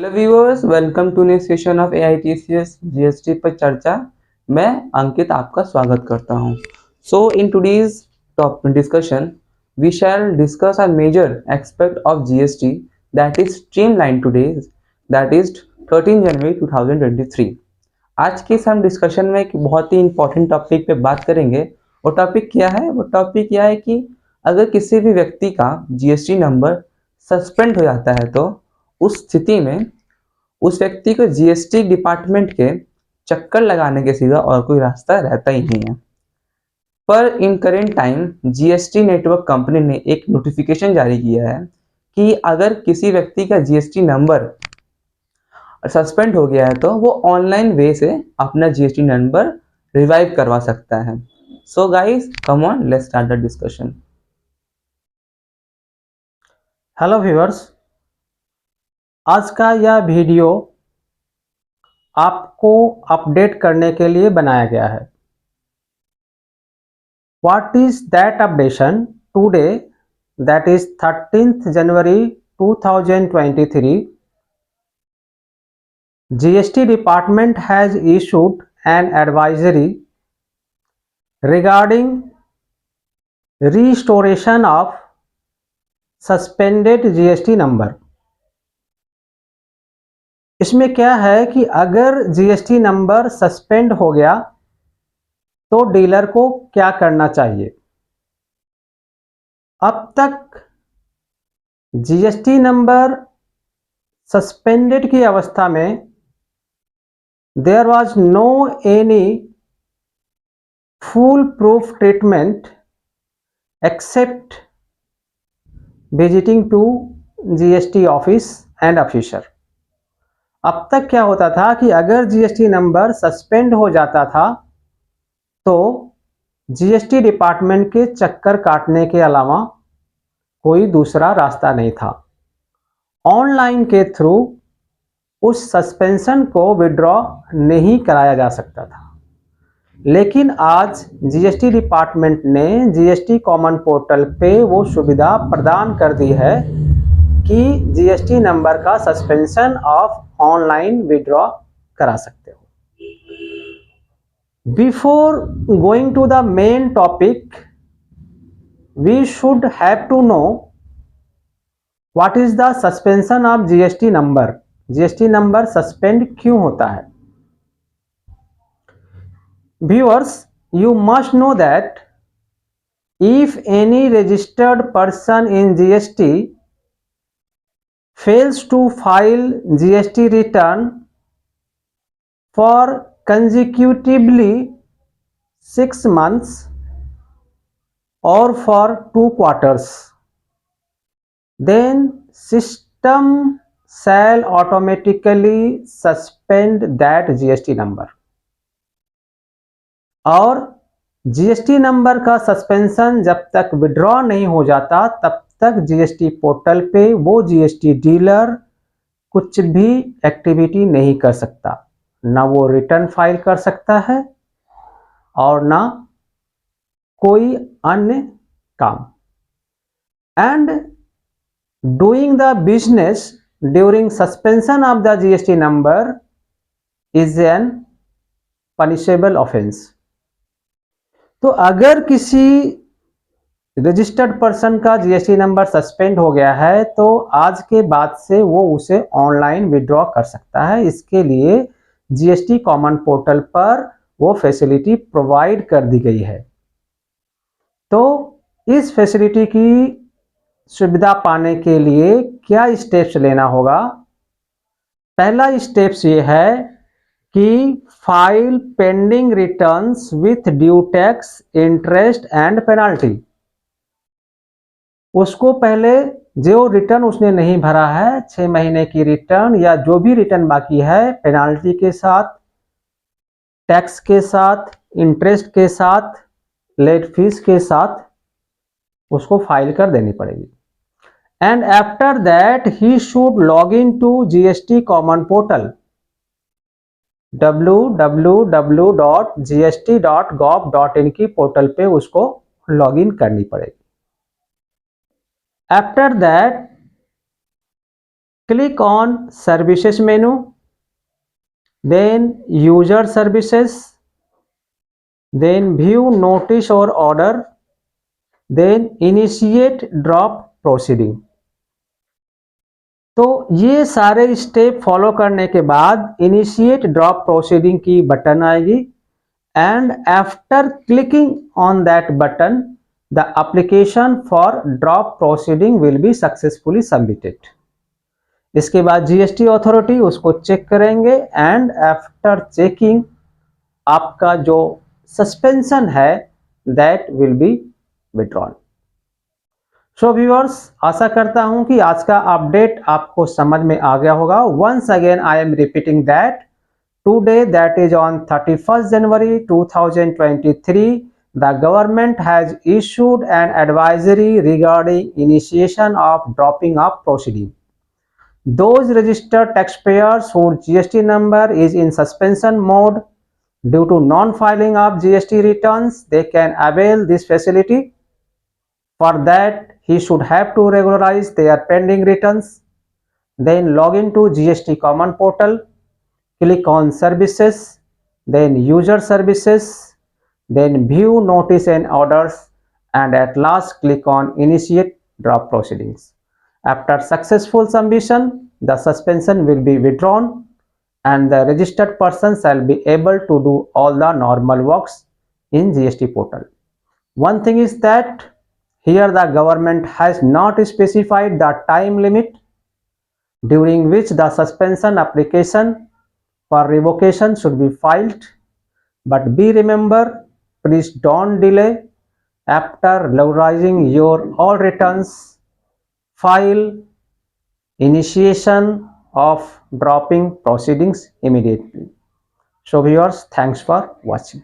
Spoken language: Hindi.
Hello viewers, welcome to new session of AITCS GST पर चर्चा। मैं अंकित आपका स्वागत करता हूं। So in today's top discussion we shall discuss a major aspect of GST that is streamline today, that is 13 January 2023। आज के इस हम डिस्कशन में एक बहुत ही इंपॉर्टेंट टॉपिक पे बात करेंगे। वो टॉपिक क्या है? वो टॉपिक यह है कि अगर किसी भी व्यक्ति का GST नंबर सस्पेंड हो जाता है तो उस स्थिति में उस व्यक्ति को GST डिपार्टमेंट के चक्कर लगाने के सिवा और कोई रास्ता रहता ही नहीं है। पर in current time GST network company ने एक नोटिफिकेशन जारी किया है कि अगर किसी व्यक्ति का GST नंबर सस्पेंड हो गया है तो वो ऑनलाइन वे से अपना GST नंबर रिवाइव करवा सकता है। So guys, come on, let's start the discussion. Hello viewers, आज का यह वीडियो आपको अपडेट करने के लिए बनाया गया है। What is that updation today, that is 13th January 2023। GST department has issued an advisory regarding restoration of suspended GST number। इसमें क्या है कि अगर GST नंबर सस्पेंड हो गया तो डीलर को क्या करना चाहिए। अब तक GST नंबर सस्पेंडेड की अवस्था में there was no any foolproof treatment except visiting to GST office and officer. अब तक क्या होता था कि अगर GST नंबर सस्पेंड हो जाता था तो GST डिपार्टमेंट के चक्कर काटने के अलावा कोई दूसरा रास्ता नहीं था। ऑनलाइन के थ्रू उस सस्पेंशन को विड्रॉ नहीं कराया जा सकता था। लेकिन आज GST डिपार्टमेंट ने GST कॉमन पोर्टल पे वो सुविधा प्रदान कर दी है कि GST नंबर का सस्पेंशन ऑफ ऑनलाइन विड्रॉ करा सकते हो। Before going to the main topic, we should have to know what is the suspension of GST number. GST number suspend क्यों होता है? Viewers, you must know that if any registered person in GST fails to file GST return for consecutively 6 months or for 2 quarters, then system shall automatically suspend that GST number। और GST नंबर का सस्पेंशन जब तक विड्रॉ नहीं हो जाता तब तक GST पोर्टल पे वो GST डीलर कुछ भी एक्टिविटी नहीं कर सकता। ना वो रिटर्न फाइल कर सकता है और ना कोई अन्य काम। And doing the business during suspension of the GST number is an punishable offence. तो अगर किसी रजिस्टर्ड पर्सन का GST नंबर सस्पेंड हो गया है तो आज के बाद से वो उसे ऑनलाइन विड्रॉ कर सकता है। इसके लिए GST कॉमन पोर्टल पर वो फैसिलिटी प्रोवाइड कर दी गई है। तो इस फैसिलिटी की सुविधा पाने के लिए क्या स्टेप्स लेना होगा? पहला स्टेप्स ये है कि file pending returns with due tax, interest and penalty. उसको पहले जो रिटर्न उसने नहीं भरा है, 6 महीने की रिटर्न या जो भी रिटर्न बाकी है, पेनाल्टी के साथ, टैक्स के साथ, इंटरेस्ट के साथ, लेट फीस के साथ उसको फाइल कर देनी पड़ेगी। And after that he should log in to GST common portal www.gst.gov.in की पोर्टल पे उसको लॉगिन करनी पड़ेगी। After that Click on Services menu, then User Services, then View Notice or Order, then Initiate Drop Proceeding. तो ये सारे स्टेप फॉलो करने के बाद इनिशिएट ड्रॉप प्रोसीडिंग की बटन आएगी and after clicking on that button the application for drop proceeding will be successfully submitted. इसके बाद जीएसटी अथॉरिटी उसको चेक करेंगे एंड आफ्टर चेकिंग आपका जो सस्पेंशन है that will be withdrawn. So viewers, आशा करता हूं कि आज का अपडेट आपको समझ में आ गया होगा। Once again I am repeating that today, that is on 31st January 2023, the government has issued an advisory regarding initiation of dropping up proceeding. Those registered taxpayers whose GST number is in suspension mode due to non-filing of GST returns, they can avail this facility. For that, he should have to regularize their pending returns, then log into GST Common Portal, click on Services, then User Services, then View Notice and Orders, and at last click on Initiate Drop Proceedings. After successful submission, the suspension will be withdrawn and the registered person shall be able to do all the normal works in GST portal. One thing is that here the government has not specified the time limit during which the suspension application for revocation should be filed. But be remember, please don't delay. After regularizing your all returns, file initiation of dropping proceedings immediately. So viewers, thanks for watching.